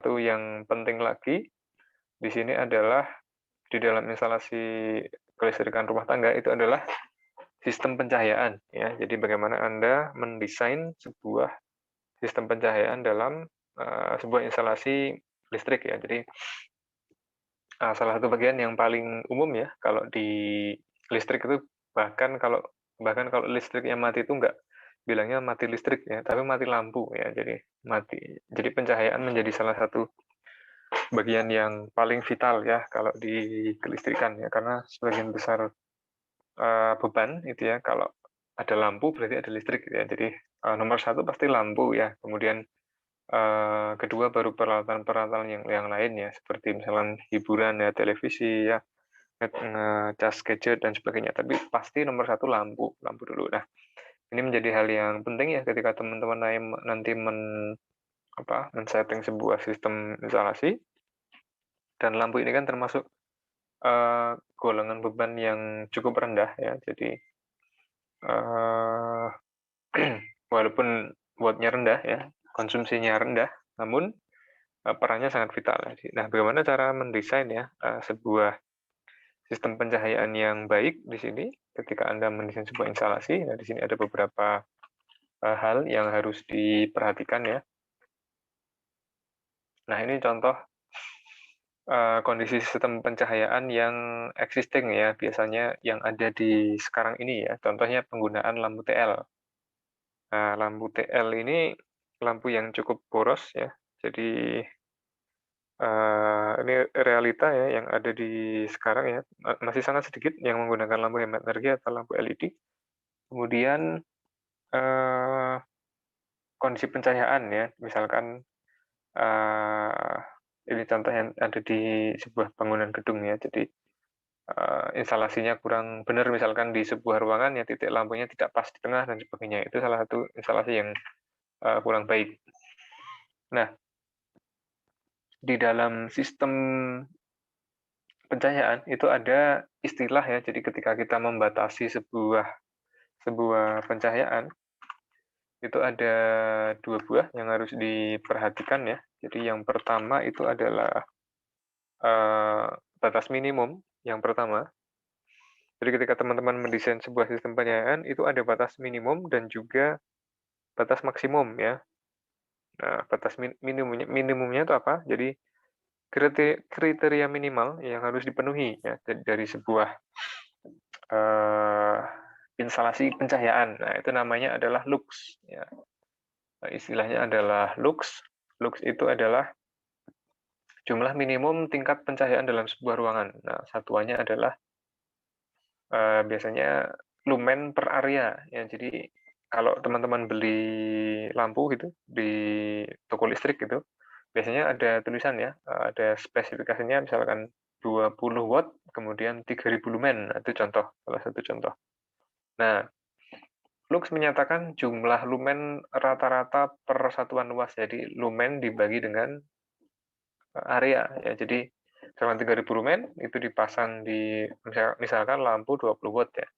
satu yang penting lagi di sini adalah di dalam instalasi kelistrikan rumah tangga itu adalah sistem pencahayaan ya. Jadi bagaimana Anda mendesain sebuah sistem pencahayaan dalam sebuah instalasi listrik ya. Jadi salah satu bagian yang paling umum ya kalau di listrik itu bahkan kalau listriknya mati itu nggak bilangnya mati listrik ya, tapi mati lampu ya. Jadi pencahayaan menjadi salah satu bagian yang paling vital ya kalau di kelistrikan ya, karena sebagian besar beban itu ya kalau ada lampu berarti ada listrik ya. Jadi nomor satu pasti lampu ya, kemudian kedua baru peralatan-peralatan yang lain ya, seperti misalnya hiburan ya, televisi ya, ngecas gadget dan sebagainya. Tapi pasti nomor satu lampu dulu. Nah, ini menjadi hal yang penting ya ketika teman-teman nanti men-setting sebuah sistem instalasi. Dan lampu ini kan termasuk golongan beban yang cukup rendah ya. Jadi walaupun wattnya rendah ya, konsumsinya rendah, namun perannya sangat vital. Nah, bagaimana cara mendesain ya sebuah sistem pencahayaan yang baik di sini ketika Anda mendesain sebuah instalasi? Nah, di sini ada beberapa hal yang harus diperhatikan ya. Nah, ini contoh kondisi sistem pencahayaan yang existing ya, biasanya yang ada di sekarang ini ya. Contohnya penggunaan lampu TL. Nah, lampu TL ini lampu yang cukup boros ya. Jadi ini realita ya yang ada di sekarang ya, masih sangat sedikit yang menggunakan lampu hemat energi atau lampu LED. Kemudian kondisi pencahayaan ya, misalkan ini contoh yang ada di sebuah bangunan gedung ya. Jadi instalasinya kurang benar, misalkan di sebuah ruangan ya titik lampunya tidak pas di tengah dan sebagainya. Itu salah satu instalasi yang kurang baik. Nah, di dalam sistem pencahayaan itu ada istilah ya. Jadi ketika kita membatasi sebuah pencahayaan itu ada dua buah yang harus diperhatikan ya. Jadi yang pertama itu adalah batas minimum yang pertama. Jadi ketika teman-teman mendesain sebuah sistem pencahayaan itu ada batas minimum dan juga batas maksimum ya. Nah, batas minimumnya itu apa? Jadi kriteria minimal yang harus dipenuhi ya dari sebuah instalasi pencahayaan. Nah, itu namanya adalah lux ya. Nah, istilahnya adalah lux. Lux itu adalah jumlah minimum tingkat pencahayaan dalam sebuah ruangan. Nah, satuannya adalah biasanya lumen per area ya. Jadi kalau teman-teman beli lampu gitu di toko listrik gitu, biasanya ada tulisan ya, ada spesifikasinya misalkan 20 watt, kemudian 3000 lumen. Nah, itu salah satu contoh. Nah, lux menyatakan jumlah lumen rata-rata per satuan luas. Jadi lumen dibagi dengan area ya. Jadi misalkan 3000 lumen itu dipasang di misalkan lampu 20 watt ya.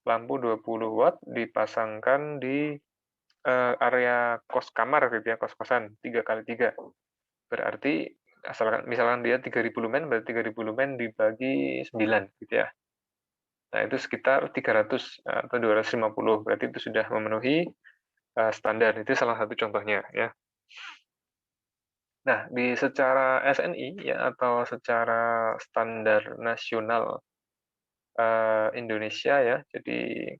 Lampu 20 watt dipasangkan di area kos kamar gitu ya, kos-kosan 3 kali 3. Berarti misalkan dia 3000 lumen, berarti 3000 lumen dibagi 9 gitu ya. Nah, itu sekitar 300 atau 250, berarti itu sudah memenuhi standar. Itu salah satu contohnya ya. Nah, di secara SNI ya atau secara standar nasional Indonesia ya, jadi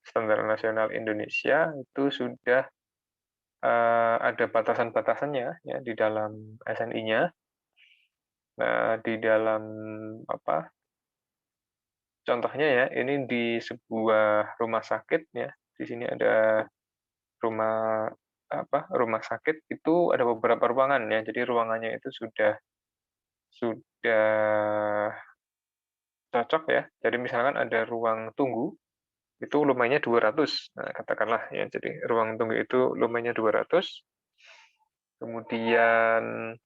standar nasional Indonesia itu sudah ada batasan-batasannya ya di dalam SNI-nya. Nah, di dalam apa? Contohnya ya, ini di sebuah rumah sakit ya. Di sini ada rumah sakit itu ada beberapa ruangan ya. Jadi ruangannya itu sudah cocok ya. Jadi misalkan ada ruang tunggu itu lumennya 200. Nah, katakanlah ya. Jadi ruang tunggu itu lumennya 200. Kemudian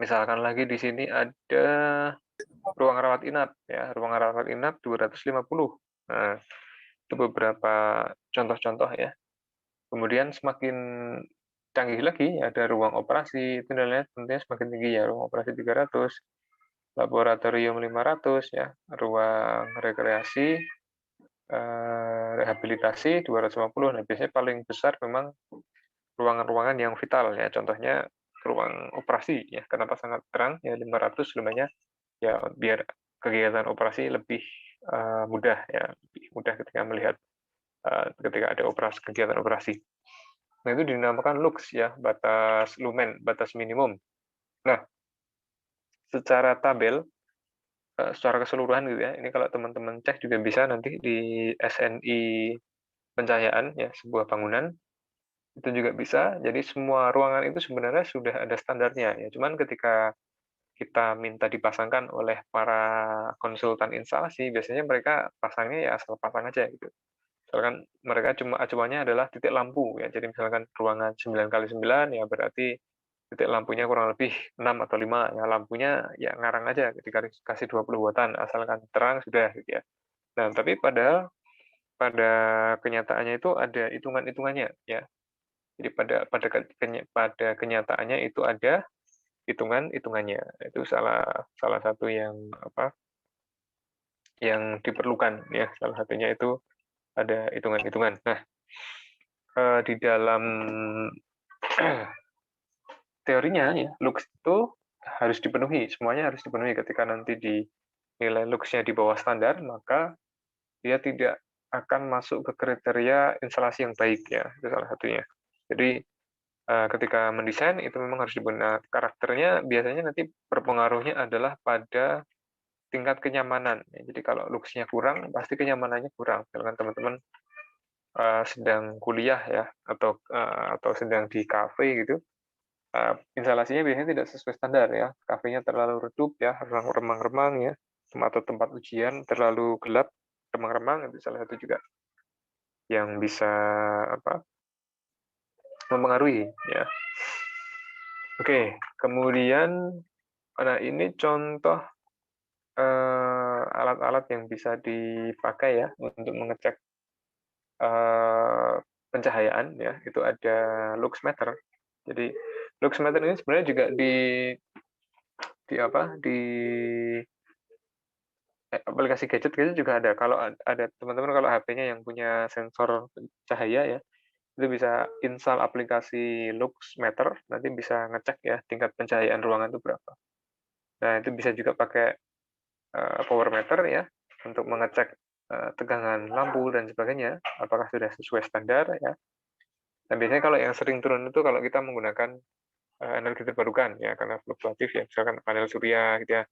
misalkan lagi di sini ada ruang rawat inap ya, ruang rawat inap 250. Nah, itu beberapa contoh-contoh ya. Kemudian semakin canggih lagi, ada ruang operasi, itu nilainya tentunya semakin tinggi ya, ruang operasi 300, laboratorium 500 ya, ruang rekreasi, rehabilitasi 250. Nah, biasanya paling besar memang ruangan-ruangan yang vital ya, contohnya ruang operasi ya. Kenapa sangat terang ya 500 lumayan ya, biar kegiatan operasi lebih mudah ya, lebih mudah ketika melihat ketika ada kegiatan operasi. Nah, itu dinamakan lux ya, batas lumen, batas minimum. Nah, secara tabel secara keseluruhan gitu ya. Ini kalau teman-teman cek juga bisa nanti di SNI pencahayaan ya, sebuah bangunan itu juga bisa. Jadi semua ruangan itu sebenarnya sudah ada standarnya ya. Cuman ketika kita minta dipasangkan oleh para konsultan instalasi, biasanya mereka pasangnya ya asal pasang aja gitu. Misalkan mereka cuma acuannya adalah titik lampu ya. Jadi misalkan ruangan 9x9 ya berarti titik lampunya kurang lebih 6 atau 5 ya, lampunya ya ngarang aja dikasih 20 wattan asalkan terang sudah gitu ya. Nah, tapi pada kenyataannya itu ada hitungan-hitungannya ya. Jadi pada kenyataannya itu ada hitungan-hitungannya. Itu salah satu yang yang diperlukan ya. Salah satunya itu ada hitungan-hitungan. Nah, di dalam teorinya ya, lux itu harus dipenuhi, semuanya harus dipenuhi. Ketika nanti di nilai luxnya di bawah standar, maka dia tidak akan masuk ke kriteria instalasi yang baik ya, itu salah satunya. Jadi ketika mendesain itu memang harus dibenar. Karakternya biasanya nanti berpengaruhnya adalah pada tingkat kenyamanan. Jadi kalau luxnya kurang, pasti kenyamanannya kurang. Misalkan teman-teman sedang kuliah ya, atau sedang di kafe gitu, instalasinya biasanya tidak sesuai standar ya. Kafenya terlalu redup ya, remang-remang ya, atau tempat ujian terlalu gelap, remang-remang, itu salah satu juga yang bisa mempengaruhi ya. Oke, kemudian nah ini contoh alat-alat yang bisa dipakai ya untuk mengecek pencahayaan ya. Itu ada luxmeter. Jadi luxmeter ini sebenarnya juga di aplikasi gadget juga ada. Kalau ada teman-teman kalau HP-nya yang punya sensor cahaya ya, itu bisa install aplikasi luxmeter, nanti bisa ngecek ya tingkat pencahayaan ruangan itu berapa. Nah, itu bisa juga pakai power meter ya untuk mengecek tegangan lampu dan sebagainya, apakah sudah sesuai standar ya. Dan biasanya kalau yang sering turun itu kalau kita menggunakan energi terbarukan ya, karena fluktuatif ya, misalkan panel surya gitu ya.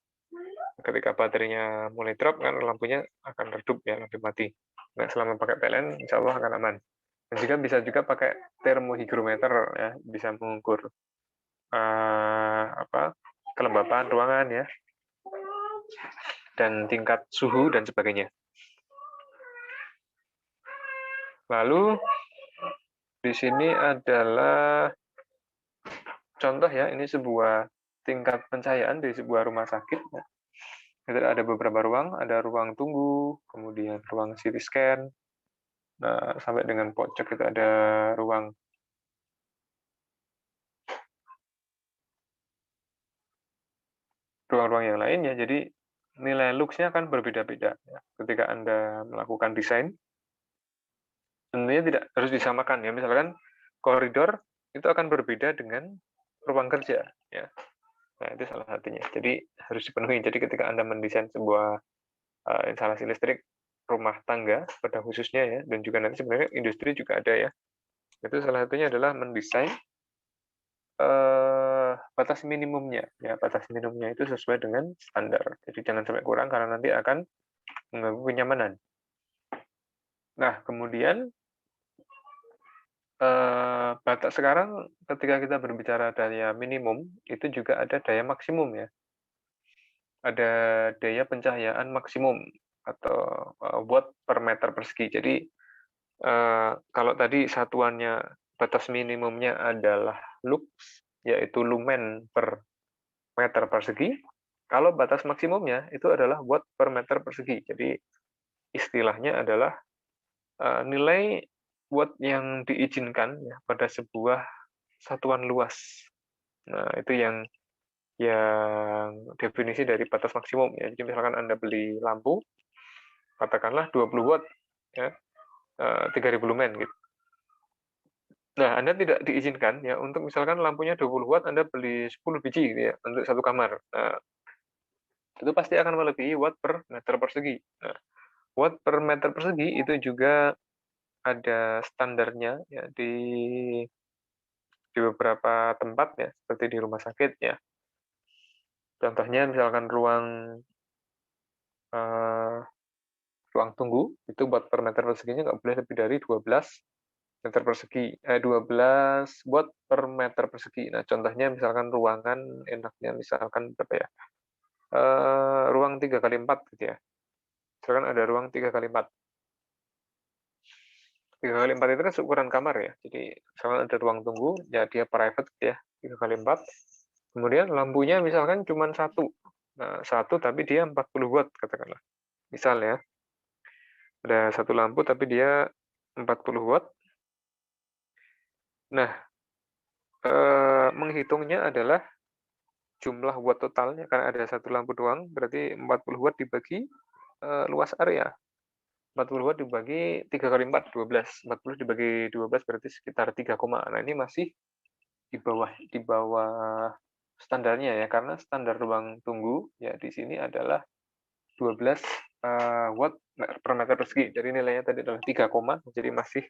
Ketika baterainya mulai drop kan lampunya akan redup ya, lampu mati. Nah, selama pakai PLN insya Allah akan aman. Dan juga bisa juga pakai termohygrometer ya, bisa mengukur kelembapan ruangan ya, dan tingkat suhu dan sebagainya. Lalu di sini adalah contoh ya, ini sebuah tingkat pencahayaan di sebuah rumah sakit. Ada beberapa ruang, ada ruang tunggu, kemudian ruang CT scan, nah, sampai dengan pojok itu ada ruang ruang-ruang yang lain ya. Jadi nilai luxnya akan berbeda-beda ya. Ketika Anda melakukan desain, tentunya tidak harus disamakan ya. Misalkan koridor itu akan berbeda dengan ruang kerja ya. Nah, itu salah satunya. Jadi harus dipenuhi. Jadi ketika Anda mendesain sebuah instalasi listrik rumah tangga pada khususnya ya, dan juga nanti sebenarnya industri juga ada ya. Itu salah satunya adalah mendesain batas minimumnya ya, batas minimumnya itu sesuai dengan standar. Jadi jangan sampai kurang karena nanti akan mengganggu kenyamanan. Nah, kemudian batas sekarang ketika kita berbicara daya minimum itu juga ada daya maksimum ya. Ada daya pencahayaan maksimum atau watt per meter persegi. Jadi kalau tadi satuannya batas minimumnya adalah lux, yaitu lumen per meter persegi. Kalau batas maksimumnya itu adalah watt per meter persegi. Jadi istilahnya adalah nilai watt yang diizinkan ya pada sebuah satuan luas. Nah, itu yang definisi dari batas maksimum ya. Jadi misalkan Anda beli lampu, katakanlah 20 watt ya, 3000 lumen gitu. Nah, Anda tidak diizinkan ya untuk misalkan lampunya 20 watt Anda beli 10 biji gitu ya untuk satu kamar. Nah, itu pasti akan melebihi watt per meter persegi. Nah, watt per meter persegi itu juga ada standarnya ya di beberapa tempat ya, seperti di rumah sakit ya. Contohnya misalkan eh, ruang tunggu itu watt per meter perseginya nggak boleh lebih dari 12 meter persegi, 12 watt per meter persegi. Nah, contohnya misalkan ruangan enaknya misalkan berapa ya? Ruang 3x4 gitu ya. Misalkan ada ruang 3x4. 3x4 itu kan ukuran kamar ya. Jadi misalkan ada ruang tunggu, ya dia private gitu ya, 3x4. Kemudian lampunya misalkan cuma satu. Nah, satu tapi dia 40 watt katakanlah. Misal ya, ada satu lampu tapi dia 40 watt. Nah, menghitungnya adalah jumlah watt totalnya, karena ada satu lampu doang, berarti 40 watt dibagi luas area. 40 watt dibagi 3x4, 12. 40 dibagi 12 berarti sekitar 3, nah ini masih di bawah standarnya ya, karena standar ruang tunggu ya di sini adalah 12 watt per meter persegi. Jadi nilainya tadi adalah 3, jadi masih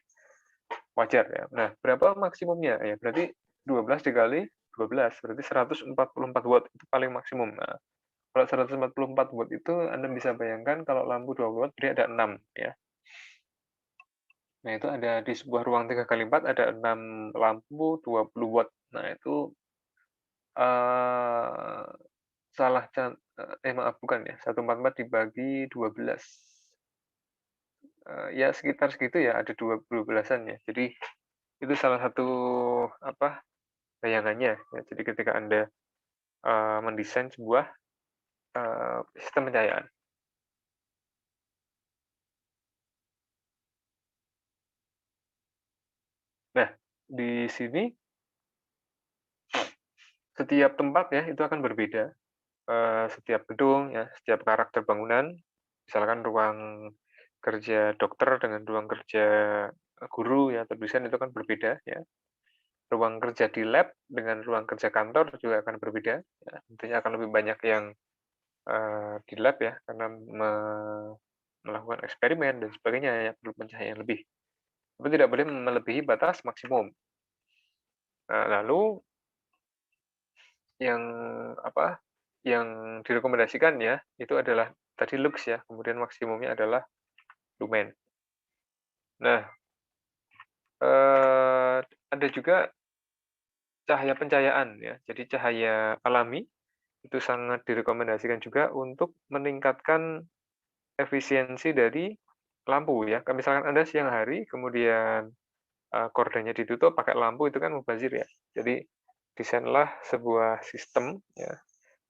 wajar ya. Nah, berapa maksimumnya? Ya, berarti 12 dikali 12, berarti 144 watt itu paling maksimum. Nah, kalau 144 watt itu Anda bisa bayangkan kalau lampu 20 watt berarti ada 6 ya. Nah, itu ada di sebuah ruang 3x4 ada 6 lampu 20 watt. Nah, itu eh salah maaf bukan ya, 144 dibagi 12. Ya sekitar segitu ya, ada 12-an ya. Jadi itu salah satu apa bayangannya ya. Jadi ketika Anda mendesain sebuah sistem pencahayaan. Nah, di sini setiap tempat ya itu akan berbeda. Setiap gedung ya, setiap karakter bangunan, misalkan ruang kerja dokter dengan ruang kerja guru ya atau dosen itu kan berbeda ya. Ruang kerja di lab dengan ruang kerja kantor juga akan berbeda. Ya, tentunya akan lebih banyak yang di lab ya karena melakukan eksperimen dan sebagainya ya perlu pencahayaan lebih. Tapi tidak boleh melebihi batas maksimum. Nah, lalu yang apa? Yang direkomendasikan ya itu adalah tadi lux ya, kemudian maksimumnya adalah lumen. Nah, ada juga cahaya pencahayaan ya. Jadi cahaya alami itu sangat direkomendasikan juga untuk meningkatkan efisiensi dari lampu ya. Misalkan Anda siang hari kemudian kordanya ditutup pakai lampu itu kan mubazir ya. Jadi desainlah sebuah sistem ya.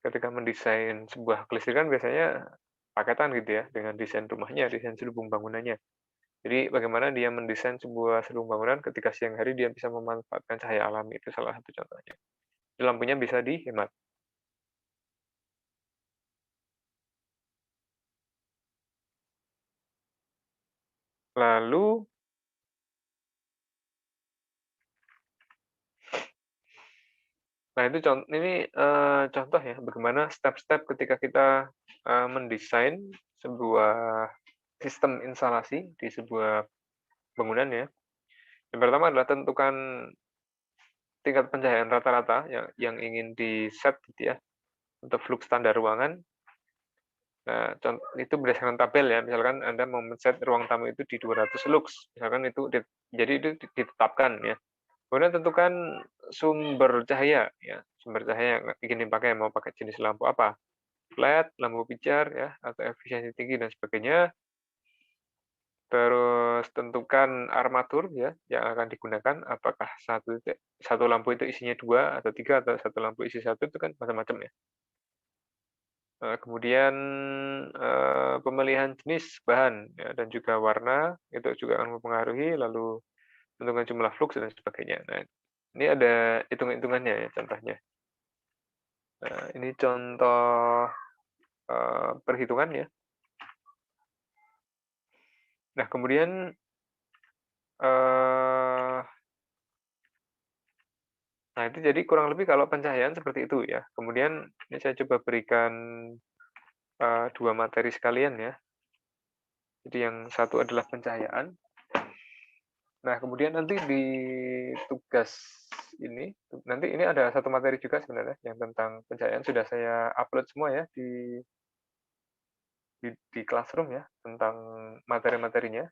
Ketika mendesain sebuah kelistrikan biasanya paketan gitu ya dengan desain rumahnya, desain selubung bangunannya. Jadi bagaimana dia mendesain sebuah selubung bangunan ketika siang hari dia bisa memanfaatkan cahaya alami itu salah satu contohnya. Jadi lampunya bisa dihemat. Lalu nah itu contoh ya bagaimana step-step ketika kita mendesain sebuah sistem instalasi di sebuah bangunan ya. Yang pertama adalah tentukan tingkat pencahayaan rata-rata yang ingin di-set gitu ya untuk flux standar ruangan. Nah, itu berdasarkan tabel ya. Misalkan Anda mau men-set ruang tamu itu di 200 lux, misalkan itu jadi itu ditetapkan ya. Kemudian tentukan sumber cahaya ya, sumber cahaya yang ingin dipakai, mau pakai jenis lampu apa, flat, lampu pijar ya, atau efisiensi tinggi dan sebagainya. Terus tentukan armatur ya yang akan digunakan, apakah satu lampu itu isinya 2 atau 3 atau satu lampu isi 1 itu kan macam-macam ya. Kemudian pemilihan jenis bahan ya, dan juga warna itu juga akan mempengaruhi, lalu tentukan jumlah flux dan sebagainya. Nah, Ini ada hitung-hitungannya ya contohnya. Nah, ini contoh perhitungan ya. Nah, kemudian nah itu jadi kurang lebih kalau pencahayaan seperti itu ya. Kemudian ini saya coba berikan dua materi sekalian ya. Jadi yang satu adalah pencahayaan. Nah, kemudian nanti di tugas ini, nanti ini ada satu materi juga sebenarnya yang tentang pencahayaan sudah saya upload semua ya di Classroom ya, tentang materi-materinya.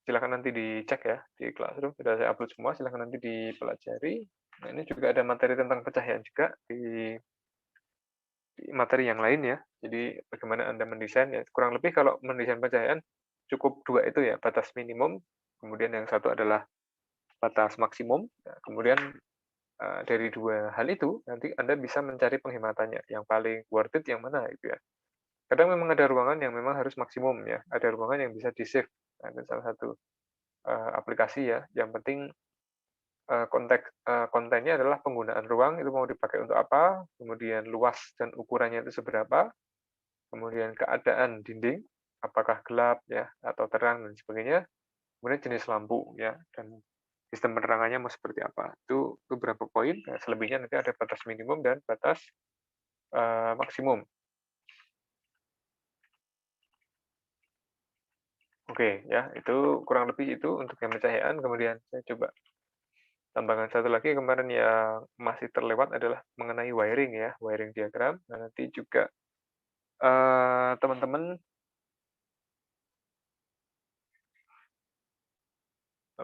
Silakan nanti dicek ya di Classroom, sudah saya upload semua, silakan nanti dipelajari. Nah, ini juga ada materi tentang pencahayaan juga di materi yang lain ya. Jadi bagaimana Anda mendesain ya. Kurang lebih kalau mendesain pencahayaan cukup dua itu ya, batas minimum, kemudian yang satu adalah batas maksimum. Nah, kemudian dari dua hal itu nanti Anda bisa mencari penghematannya. Yang paling worth it yang mana itu ya. Kadang memang ada ruangan yang memang harus maksimum ya. Ada ruangan yang bisa di-save. Nah, itu salah satu aplikasi ya. Yang penting kontennya adalah penggunaan ruang itu mau dipakai untuk apa, kemudian luas dan ukurannya itu seberapa, kemudian keadaan dinding, apakah gelap ya atau terang dan sebagainya, kemudian jenis lampu ya dan sistem penerangannya mau seperti apa. Itu beberapa poin. Nah, selebihnya nanti ada batas minimum dan batas maksimum. Oke ya, itu kurang lebih itu untuk yang pencahayaan. Kemudian saya coba tambahkan satu lagi kemarin yang masih terlewat adalah mengenai wiring ya, wiring diagram. Nah, nanti juga teman-teman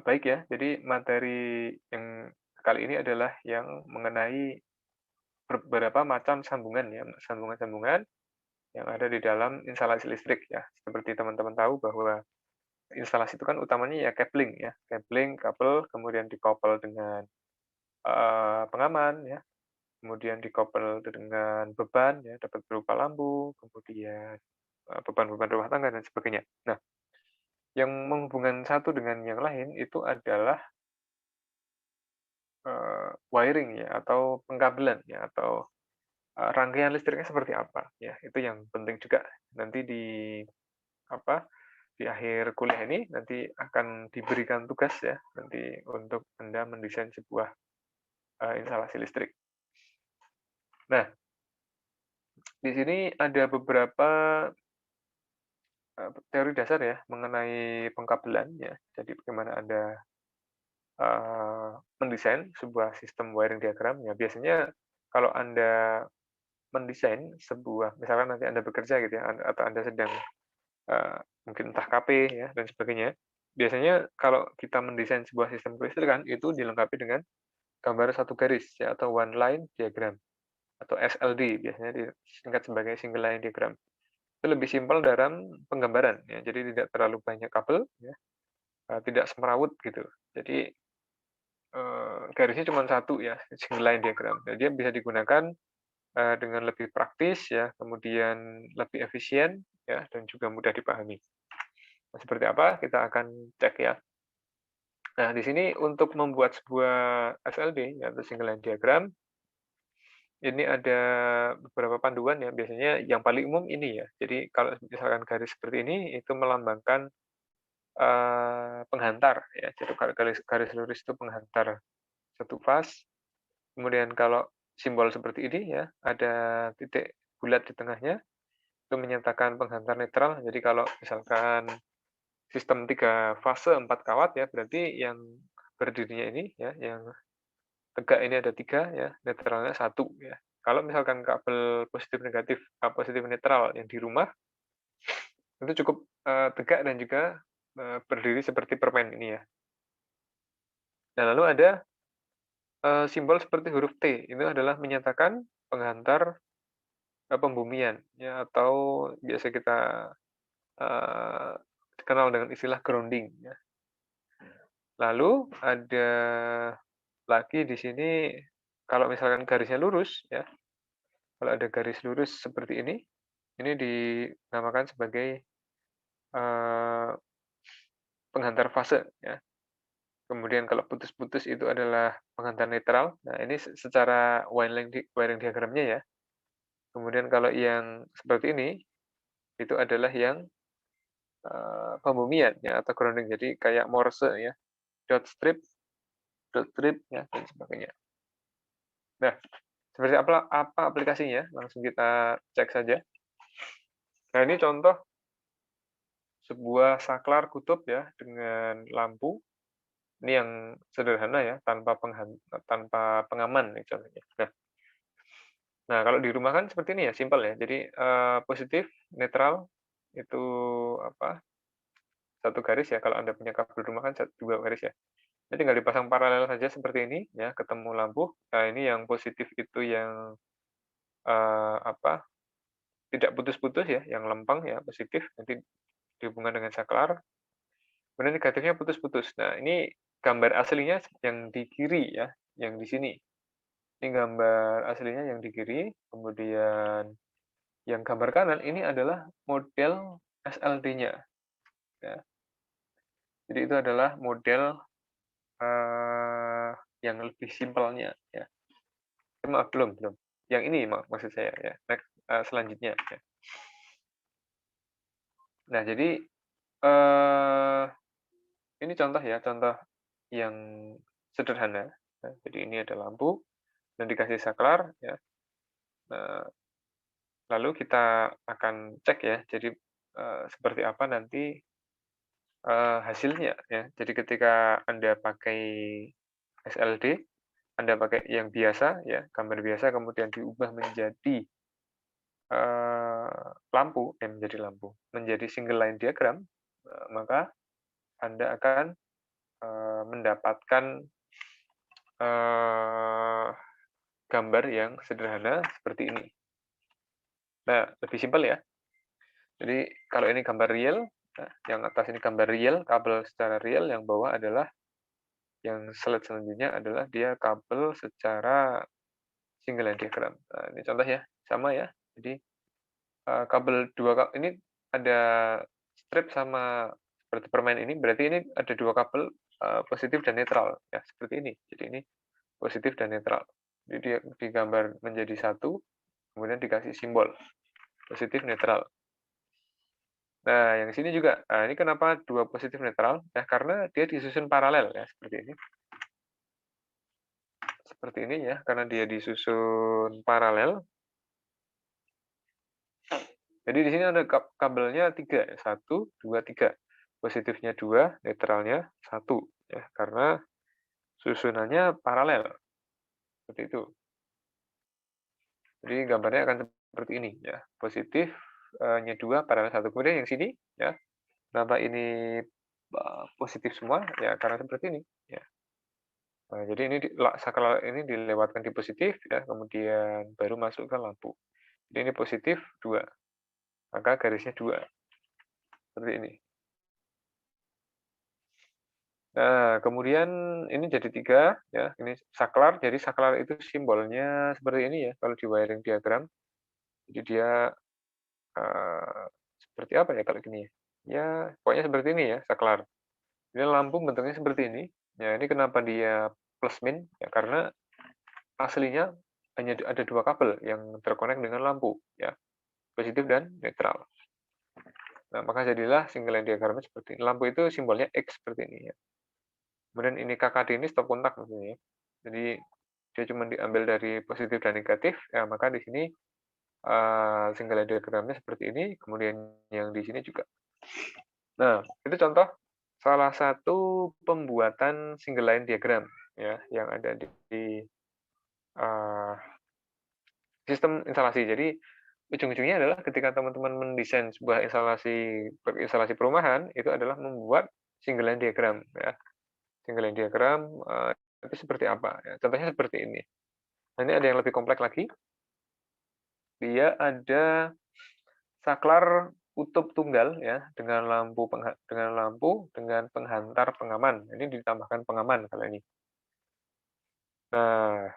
baik ya. Jadi materi yang kali ini adalah yang mengenai beberapa macam sambungan ya, sambungan-sambungan yang ada di dalam instalasi listrik ya. Seperti teman-teman tahu bahwa instalasi itu kan utamanya ya cabling ya, cabling, kabel, kemudian dikoppel dengan pengaman ya, kemudian dikoppel dengan beban ya, dapat berupa lampu, kemudian beban-beban rumah tangga dan sebagainya. Nah, yang menghubungkan satu dengan yang lain itu adalah wiring ya atau pengkabelan ya atau rangkaian listriknya seperti apa ya itu yang penting juga nanti di apa di akhir kuliah ini nanti akan diberikan tugas ya nanti untuk Anda mendesain sebuah instalasi listrik. Nah, di sini ada beberapa teori dasar ya mengenai pengkabelan ya. Jadi bagaimana Anda mendesain sebuah sistem wiring diagram ya. Biasanya kalau Anda mendesain sebuah, misalkan nanti Anda bekerja gitu ya, atau Anda sedang mungkin entah KP ya dan sebagainya. Biasanya kalau kita mendesain sebuah sistem kelistrikan itu dilengkapi dengan gambar satu garis ya atau one line diagram atau SLD biasanya disingkat sebagai single line diagram. Itu lebih simpel dalam penggambaran ya. Jadi tidak terlalu banyak kabel ya, tidak semrawut gitu. Jadi garisnya cuma satu ya, single line diagram. Jadi dia bisa digunakan dengan lebih praktis ya, kemudian lebih efisien ya dan juga mudah dipahami. Nah, seperti apa? Kita akan cek ya. Nah, di sini untuk membuat sebuah SLD atau single line diagram, ini ada beberapa panduan ya. Biasanya yang paling umum ini ya. Jadi kalau misalkan garis seperti ini itu melambangkan penghantar ya. Jadi garis garis lurus itu penghantar satu fase. Kemudian kalau simbol seperti ini ya, ada titik bulat di tengahnya itu menyatakan penghantar netral. Jadi kalau misalkan sistem 3 fase 4 kawat ya, berarti yang berdirinya ini ya, yang tegak ini ada 3 ya, netralnya 1 ya. Kalau misalkan kabel positif negatif, positif netral yang di rumah, itu cukup, tegak dan juga, berdiri seperti permen ini ya. Nah lalu ada, simbol seperti huruf T, itu adalah menyatakan penghantar, pembumian ya atau biasa kita, eee, dikenal dengan istilah grounding ya. Lalu ada lagi di sini, kalau misalkan garisnya lurus ya, kalau ada garis lurus seperti ini dinamakan sebagai, eee, penghantar fase ya. Kemudian kalau putus-putus itu adalah pengantar netral. Nah, ini secara wiring diagramnya ya. Kemudian kalau yang seperti ini, itu adalah yang pembumian ya atau grounding. Jadi kayak Morse ya, dot strip ya dan sebagainya. Nah, seperti apa aplikasinya? Langsung kita cek saja. Nah, ini contoh sebuah saklar kutub ya dengan lampu. Ini yang sederhana ya, tanpa pengaman nih contohnya. Nah, kalau di rumah kan seperti ini ya, simpel ya. Jadi positif, netral itu apa? Satu garis ya. Kalau Anda punya kabel rumah kan dua garis ya. Ini tinggal dipasang paralel saja seperti ini ya, ketemu lampu. Nah, ini yang positif itu yang apa? Tidak putus-putus ya, yang lempeng ya, positif. Nanti dihubungkan dengan saklar. Kemudian negatifnya putus-putus. Nah, ini gambar aslinya yang di kiri ya, yang di sini. Ini gambar aslinya yang di kiri, kemudian yang gambar kanan ini adalah model SLD-nya. Ya. Jadi itu adalah model yang lebih simpelnya. Ya. Maaf, belum. Yang ini maksud saya. Ya. Next, selanjutnya. Ya. Nah, jadi ini contoh ya, contoh yang sederhana. Nah, jadi ini ada lampu dan dikasih saklar. Ya. Nah, lalu kita akan cek ya, jadi seperti apa nanti hasilnya ya. Jadi ketika Anda pakai SLD, Anda pakai yang biasa ya, gambar biasa kemudian diubah menjadi menjadi single line diagram, maka Anda akan mendapatkan gambar yang sederhana seperti ini. Nah, lebih simpel ya. Jadi kalau ini gambar real, yang atas ini gambar real, kabel secara real, yang bawah adalah yang slide selanjutnya adalah dia kabel secara single line diagram. Nah, ini contoh ya, sama ya. Jadi kabel ini ada strip sama seperti permen ini, berarti ini ada dua kabel positif dan netral ya, seperti ini. Jadi ini positif dan netral. Jadi dia digambar menjadi satu, kemudian dikasih simbol positif netral. Nah, yang sini juga. Nah, ini kenapa dua positif netral? Ya, karena dia disusun paralel ya, seperti ini. Seperti ini ya, karena dia disusun paralel. Jadi di sini ada kabelnya 3, 1, 2, 3. Positifnya 2, netralnya 1 ya, karena susunannya paralel. Seperti itu. Jadi gambarnya akan seperti ini ya. Positifnya 2, paralel 1. Kemudian yang sini ya. Kenapa ini positif semua? Ya karena seperti ini ya. Nah, jadi ini saklar ini dilewatkan di positif ya, kemudian baru masuk ke lampu. Jadi ini positif 2. Maka garisnya 2. Seperti ini. Nah, kemudian ini jadi 3 ya. Ini saklar. Jadi saklar itu simbolnya seperti ini ya kalau di wiring diagram. Jadi dia seperti apa ya kalau gini ya? Ya, pokoknya seperti ini ya saklar. Ini lampu bentuknya seperti ini. Ya, ini kenapa dia plus min? Ya karena aslinya hanya ada dua kabel yang terkonek dengan lampu ya. Positif dan netral. Nah, maka jadilah single line diagramnya seperti ini. Lampu itu simbolnya X seperti ini ya. Kemudian ini KKD ini stop kontak maksudnya. Jadi dia cuma diambil dari positif dan negatif, ya maka di sini single line diagramnya seperti ini, kemudian yang di sini juga. Nah, itu contoh salah satu pembuatan single line diagram ya yang ada di sistem instalasi. Jadi ujung-ujungnya adalah ketika teman-teman mendesain sebuah instalasi perumahan itu adalah membuat single line diagram ya. Single line diagram itu seperti apa ya. Contohnya seperti ini. Nah, ini ada yang lebih kompleks lagi. Dia ada saklar kutub tunggal ya dengan lampu dengan penghantar pengaman. Ini ditambahkan pengaman kalau ini. Nah,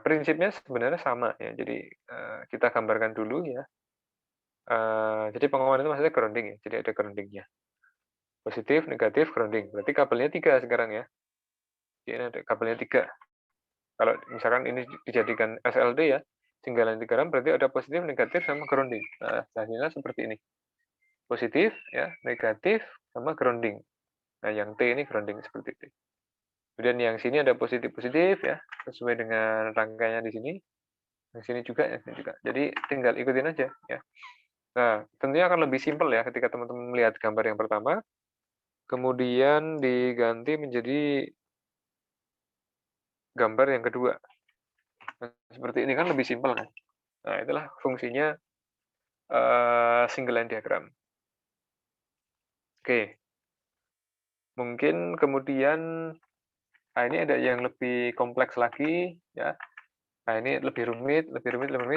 prinsipnya sebenarnya sama ya. Jadi kita gambarkan dulu ya. Jadi pengaman itu maksudnya grounding ya. Jadi ada groundingnya. Positif, negatif, grounding. Berarti kabelnya 3 sekarang ya. Ini ada kabelnya 3. Kalau misalkan ini dijadikan SLD ya, single line diagram berarti ada positif, negatif, sama grounding. Nah, hasilnya seperti ini. Positif, ya, negatif, sama grounding. Nah, yang T ini grounding seperti itu. Kemudian yang sini ada positif-positif ya, sesuai dengan rangkaiannya di sini. Yang sini juga, yang sini juga. Jadi tinggal ikutin aja ya. Nah, tentunya akan lebih simpel ya ketika teman-teman melihat gambar yang pertama, kemudian diganti menjadi gambar yang kedua. Nah, seperti ini kan lebih simpel kan. Nah, itulah fungsinya single line diagram. Oke. Mungkin kemudian ini ada yang lebih kompleks lagi ya. Nah, ini lebih rumit,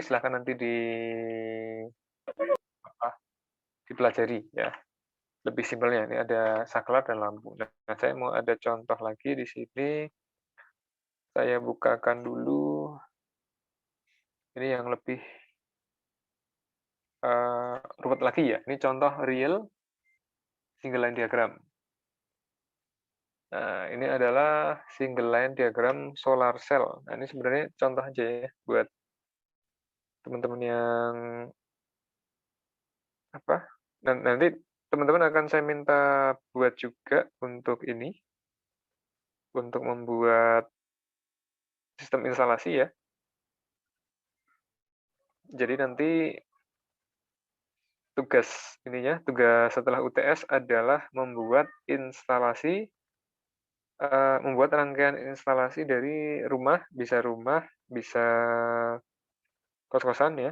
silahkan nanti dipelajari ya. Lebih simpelnya ini ada saklar dan lampu. Nah, saya mau ada contoh lagi di sini. Saya bukakan dulu. Ini yang lebih ruwet lagi ya. Ini contoh real single line diagram. Nah, ini adalah single line diagram solar cell. Nah, ini sebenarnya contoh aja ya buat teman-teman yang apa? Dan nanti teman-teman akan saya minta buat juga untuk ini, untuk membuat sistem instalasi ya. Jadi nanti tugas tugas setelah UTS adalah membuat instalasi, membuat rangkaian instalasi dari rumah, bisa kos-kosan ya,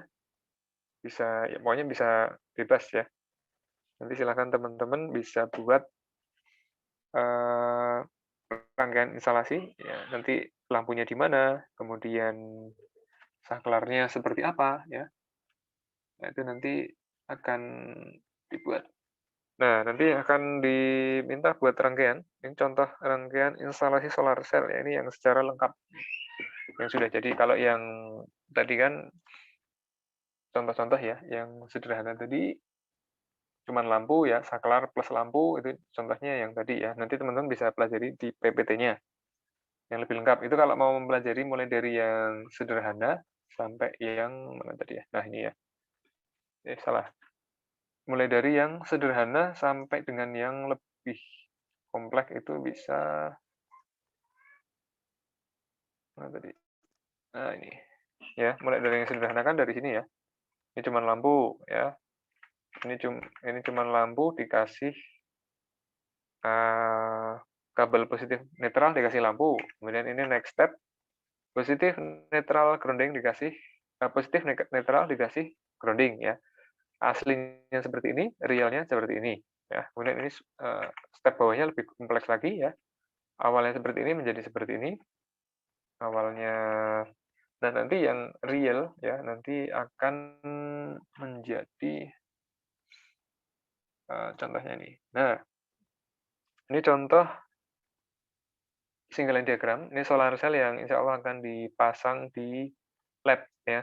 bisa ya pokoknya bisa bebas ya. Nanti silakan teman-teman bisa buat rangkaian instalasi, ya nanti lampunya di mana, kemudian saklarnya seperti apa ya. Nah, itu nanti akan dibuat. Nah, nanti akan diminta buat rangkaian. Ini contoh rangkaian instalasi solar cell ya, ini yang secara lengkap yang sudah jadi. Kalau yang tadi kan contoh-contoh ya, yang sederhana tadi cuman lampu ya, saklar plus lampu itu contohnya yang tadi ya. Nanti teman-teman bisa pelajari di PPT-nya yang lebih lengkap. Itu kalau mau mempelajari mulai dari yang sederhana sampai yang mana tadi ya. Nah, ini ya. Salah. Mulai dari yang sederhana sampai dengan yang lebih kompleks itu bisa mana tadi? Nah, ini. Ya, mulai dari yang sederhana kan dari sini ya. Ini cuma lampu ya. Ini cuma lampu dikasih kabel positif netral dikasih lampu. Kemudian ini next step positif netral grounding dikasih positif netral dikasih grounding ya. Aslinya seperti ini, realnya seperti ini ya. Kemudian ini step bawahnya lebih kompleks lagi ya. Awalnya seperti ini menjadi seperti ini. Awalnya dan nanti yang real ya nanti akan menjadi contohnya ini. Nah, ini contoh single line diagram. Ini solar cell yang insya Allah akan dipasang di lab ya.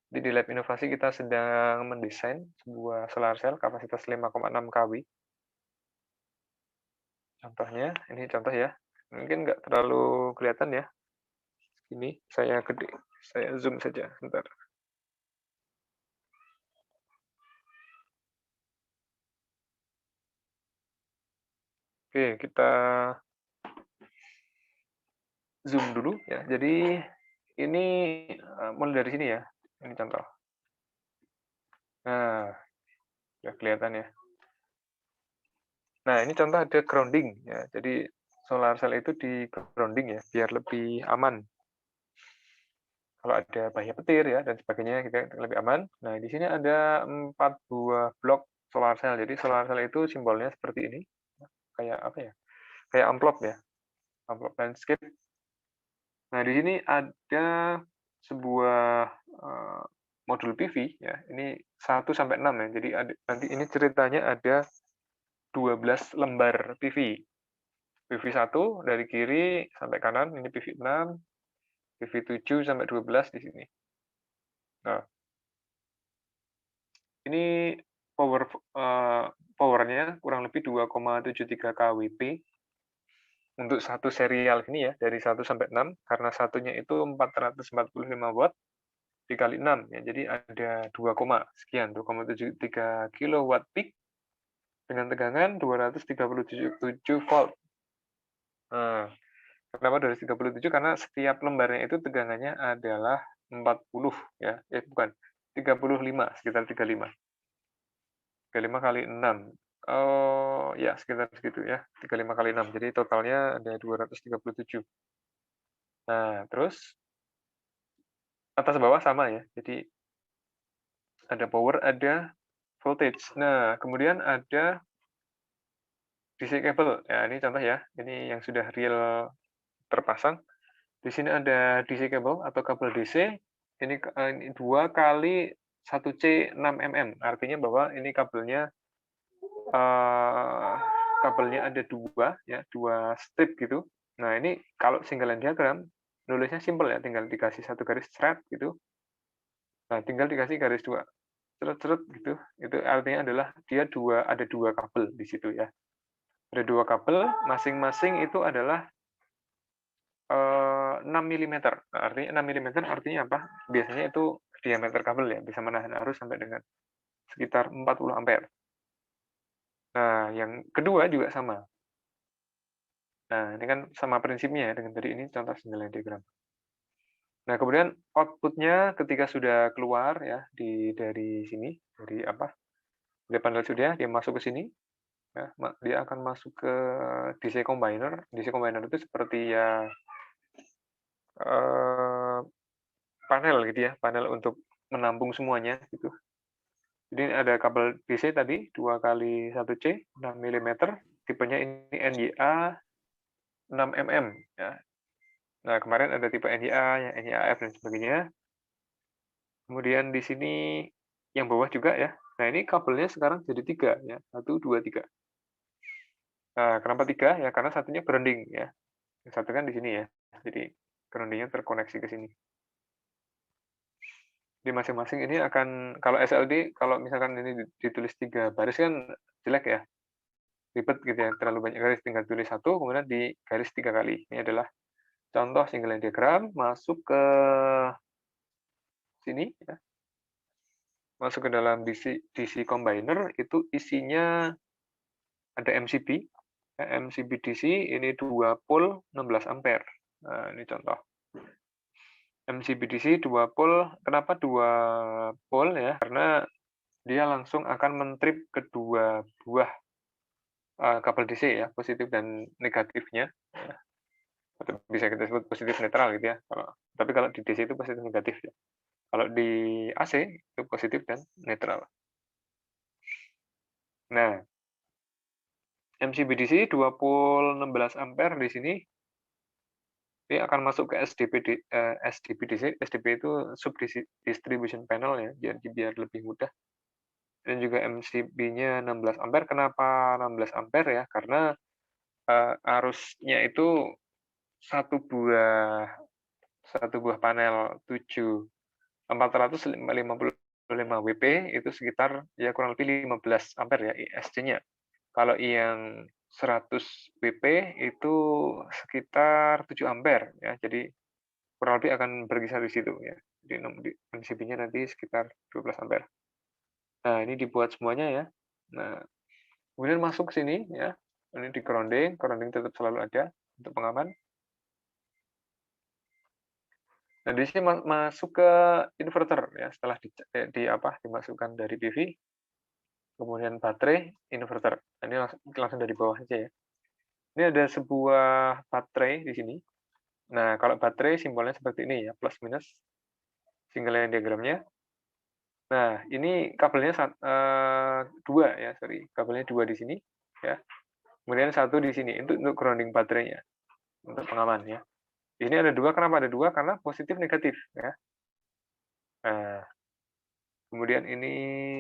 Jadi di lab inovasi kita sedang mendesain sebuah solar cell kapasitas 5,6 kW. Contohnya, ini contoh ya. Mungkin nggak terlalu kelihatan ya. Ini saya gede, saya zoom saja sebentar. Oke, kita zoom dulu ya. Jadi ini mulai dari sini ya. Ini contoh. Nah, sudah kelihatan ya. Nah, ini contoh ada grounding ya. Jadi solar cell itu di grounding ya, biar lebih aman. Kalau ada bahaya petir ya dan sebagainya kita lebih aman. Nah, di sini ada 4 buah blok solar cell. Jadi solar cell itu simbolnya seperti ini. Kayak apa ya? Kayak amplop ya. Amplop landscape. Nah, di sini ada sebuah modul PV ya. Ini 1 sampai 6 ya. Jadi nanti ini ceritanya ada 12 lembar PV. PV 1 dari kiri sampai kanan, ini PV 6, PV 7 sampai 12 di sini. Nah, ini power powernya kurang lebih 2,73 kWp untuk satu serial ini ya, dari 1 sampai 6, karena satunya itu 445 watt dikali 6 ya, jadi ada 2, sekian 2,73 kilowatt peak dengan tegangan 237 volt. Nah, kenapa 237? Karena setiap lembarnya itu tegangannya adalah 40 ya, bukan 35, sekitar 35. 35 kali 6. Oh, ya sekitar segitu ya, 35 kali 6. Jadi totalnya ada 237. Nah, terus atas bawah sama ya. Jadi ada power, ada voltage. Nah, kemudian ada DC cable. Ya, ini contoh ya. Ini yang sudah real terpasang. Di sini ada DC cable atau kabel DC. Ini 2 kali 1C 6 mm. Artinya bahwa ini kabelnya ada 2 ya, 2 strip gitu. Nah, ini kalau single line diagram nulisnya simple ya, tinggal dikasih satu garis thread gitu. Nah, tinggal dikasih garis 2 cerut-cerut gitu. Itu artinya adalah dia ada dua kabel di situ ya. Ada 2 kabel, masing-masing itu adalah 6 mm. Nah, artinya 6 mm artinya apa? Biasanya itu diameter kabel ya, bisa menahan arus sampai dengan sekitar 40 ampere. Nah, yang kedua juga sama. Nah, ini kan sama prinsipnya ya dengan tadi, ini contoh single line diagram. Nah, kemudian output-nya ketika sudah keluar ya dari sini, dari panel surya, dia masuk ke sini, ya, dia akan masuk ke DC combiner. DC combiner itu seperti ya panel gitu ya, panel untuk menampung semuanya gitu. Jadi ada kabel DC tadi 2 kali 1C 6 mm, tipenya ini NYA 6 mm ya. Nah, kemarin ada tipe NYA, yang NYAF dan sebagainya. Kemudian di sini yang bawah juga ya. Nah, ini kabelnya sekarang jadi 3 ya. 1 2 3. Nah, kenapa 3? Ya karena satunya grounding ya. Yang satu kan di sini ya. Jadi grounding-nya terkoneksi ke sini. Di masing-masing ini akan, kalau SLD, kalau misalkan ini ditulis 3 baris kan jelek ya. Ribet gitu ya, terlalu banyak garis, tinggal tulis 1, kemudian di garis 3 kali. Ini adalah contoh single line diagram, masuk ke sini ya. Masuk ke dalam DC combiner, itu isinya ada MCB, ya, MCB DC, ini 2 pole 16 ampere. Nah, ini contoh. MCB DC 2 pole, kenapa 2 pole ya? Karena dia langsung akan mentrip kedua buah kabel DC ya, positif dan negatifnya. Ya. Atau bisa kita sebut positif netral gitu ya. Tapi kalau di DC itu positif negatif ya. Kalau di AC itu positif dan netral. Nah, MCB-DC 16 ampere di sini ini akan masuk ke SDP-DC. SDP itu sub distribution panel ya, jadi biar lebih mudah. Dan juga MCB-nya 16 ampere. Kenapa 16 ampere ya? Karena arusnya itu satu buah panel 455 WP itu sekitar ya kurang lebih 15 ampere ya ISC-nya. Kalau yang 100 WP itu sekitar 7 ampere ya. Jadi kurang lebih akan berkisar di situ ya. Jadi MCB-nya nanti sekitar 12 ampere. Nah, ini dibuat semuanya ya. Nah, kemudian masuk ke sini ya. Ini di grounding tetap selalu ada untuk pengaman. Nah, di sini masuk ke inverter ya, setelah dimasukkan dari PV, kemudian baterai, inverter. Nah, ini langsung dari bawah saja ya. Ini ada sebuah baterai di sini. Nah, kalau baterai simbolnya seperti ini ya, plus minus single line diagramnya. Nah, ini kabelnya 2 ya, kabelnya 2 di sini ya. Kemudian 1 di sini untuk grounding baterainya, untuk pengaman ya. Ini ada 2, kenapa ada 2? Karena positif negatif ya. Nah, kemudian ini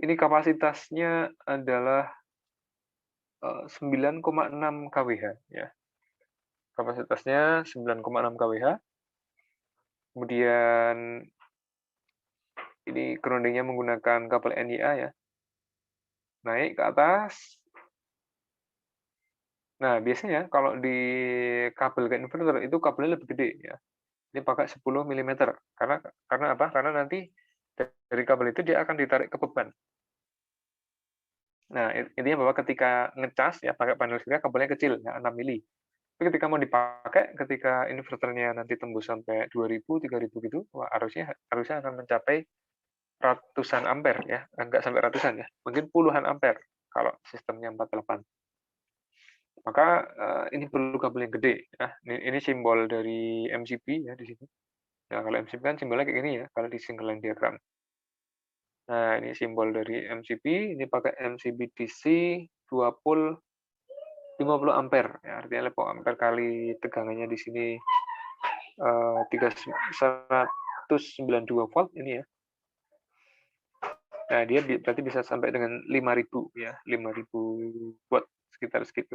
kapasitasnya adalah 9,6 kWh ya. Kapasitasnya 9,6 kWh. Kemudian Ini groundingnya menggunakan kabel NIA ya. Naik ke atas. Nah, biasanya kalau di kabel ke inverter itu kabelnya lebih gede ya. Ini pakai 10 mm. Karena apa? Karena nanti dari kabel itu dia akan ditarik ke beban. Nah, intinya bahwa ketika ngecas ya pakai panel surya kabelnya kecil ya 6 mili. Tapi ketika mau dipakai, ketika inverternya nanti tembus sampai 2000, 3000 gitu, wah harusnya akan mencapai ratusan ampere ya, enggak sampai ratusan ya, mungkin puluhan ampere kalau sistemnya 48. Maka ini perlu kabel yang gede ya. Ini simbol dari MCB ya di sini. Nah, kalau MCB kan simbolnya kayak gini ya, kalau di single line diagram. Nah, ini simbol dari MCB, ini pakai MCB DC 20 50 ampere ya, artinya 50 ampere kali tegangannya di sini 192 volt ini ya. Nah, dia berarti bisa sampai dengan 5.000 ya, 5.000 watt sekitar segitu.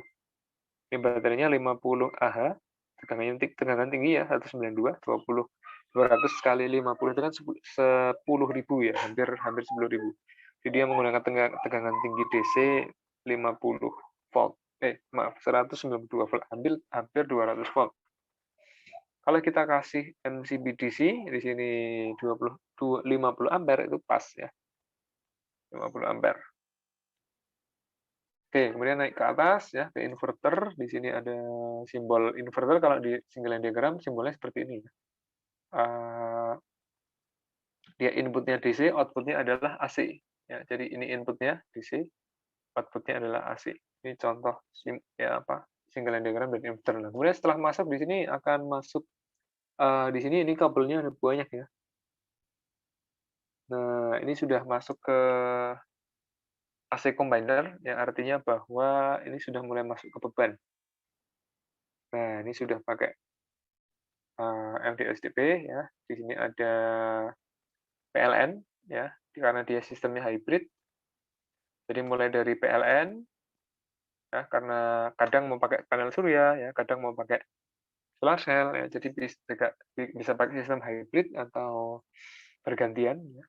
Ini baterainya 50 Ah, tegangan tinggi ya, 192, 200 kali 50 itu kan 10.000 ya, hampir 10.000. Jadi dia menggunakan tegangan tinggi DC 50 volt. 192 volt, hampir 200 volt. Kalau kita kasih MCB-DC di sini 50 ampere itu pas ya. 50 ampere. Oke, kemudian naik ke atas ya ke inverter. Di sini ada simbol inverter. Kalau di single line diagram simbolnya seperti ini. Dia inputnya DC, outputnya adalah AC. Ya, jadi ini inputnya DC, outputnya adalah AC. Ini contoh single line diagram dan inverter. Nah, kemudian setelah masuk di sini akan masuk di sini ini kabelnya ada banyak ya. Nah, ini sudah masuk ke AC combiner, yang artinya bahwa ini sudah mulai masuk ke beban. Nah, ini sudah pakai MDSDP ya. Di sini ada PLN ya, karena dia sistemnya hybrid. Jadi mulai dari PLN ya, karena kadang mau pakai panel surya ya, kadang mau pakai solar cell ya. Jadi bisa pakai sistem hybrid atau bergantian ya.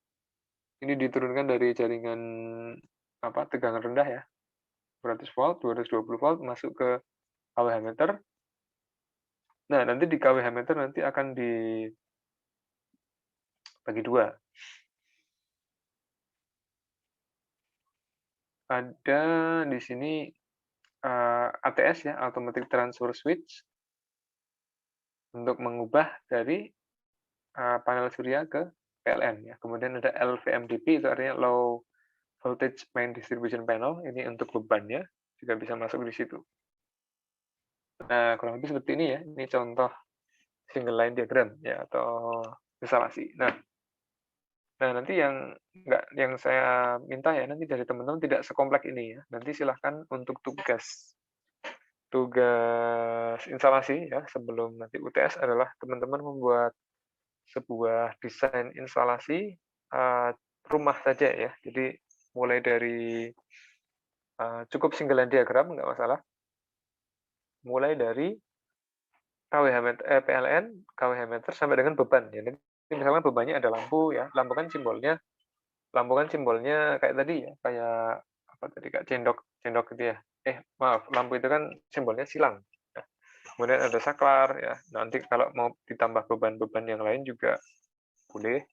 Ini diturunkan dari jaringan tegangan rendah ya, 200 volt, 220 volt masuk ke KWH meter. Nah, nanti di KWH meter nanti akan dibagi dua. Ada di sini ATS ya, Automatic Transfer Switch, untuk mengubah dari panel surya ke PLN ya. Kemudian ada LVMDP, itu artinya Low Voltage Main Distribution Panel, ini untuk bebannya juga bisa masuk di situ. Nah, kurang lebih seperti ini ya. Ini contoh single line diagram ya, atau instalasi. Nah, nanti yang saya minta ya nanti dari teman-teman tidak sekompleks ini ya. Nanti silahkan untuk tugas instalasi ya sebelum nanti UTS adalah teman-teman membuat sebuah desain instalasi rumah saja ya. Jadi mulai dari cukup single line diagram nggak masalah. Mulai dari KWH meter, PLN, KWH meter sampai dengan beban ya. Nanti misalnya bebannya ada lampu ya. Lampu kan simbolnya kayak tadi ya, kayak kayak cendok gitu ya. Maaf, lampu itu kan simbolnya silang. Nah, kemudian ada saklar ya. Nanti kalau mau ditambah beban-beban yang lain juga boleh.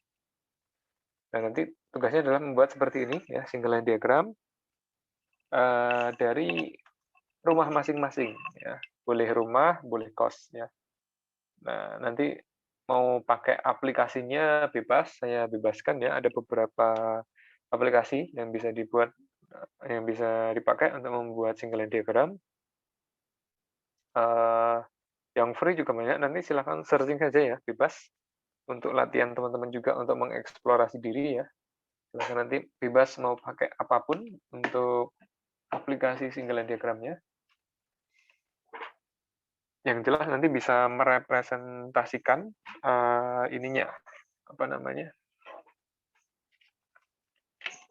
Nah, nanti tugasnya adalah membuat seperti ini ya, single line diagram dari rumah masing-masing ya. Boleh rumah, boleh kos ya. Nah, nanti mau pakai aplikasinya bebas, saya bebaskan ya. Ada beberapa aplikasi yang bisa dipakai untuk membuat single line diagram. Yang free juga banyak, nanti silahkan searching saja ya, bebas. Untuk latihan teman-teman juga untuk mengeksplorasi diri ya. Silahkan nanti bebas mau pakai apapun untuk aplikasi single line diagramnya. Yang jelas nanti bisa merepresentasikan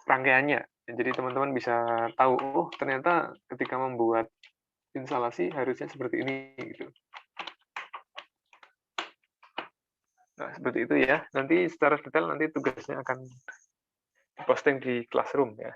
rangkaiannya. Jadi teman-teman bisa tahu, oh ternyata ketika membuat instalasi harusnya seperti ini gitu. Nah, seperti itu ya. Nanti secara detail nanti tugasnya akan posting di Classroom ya.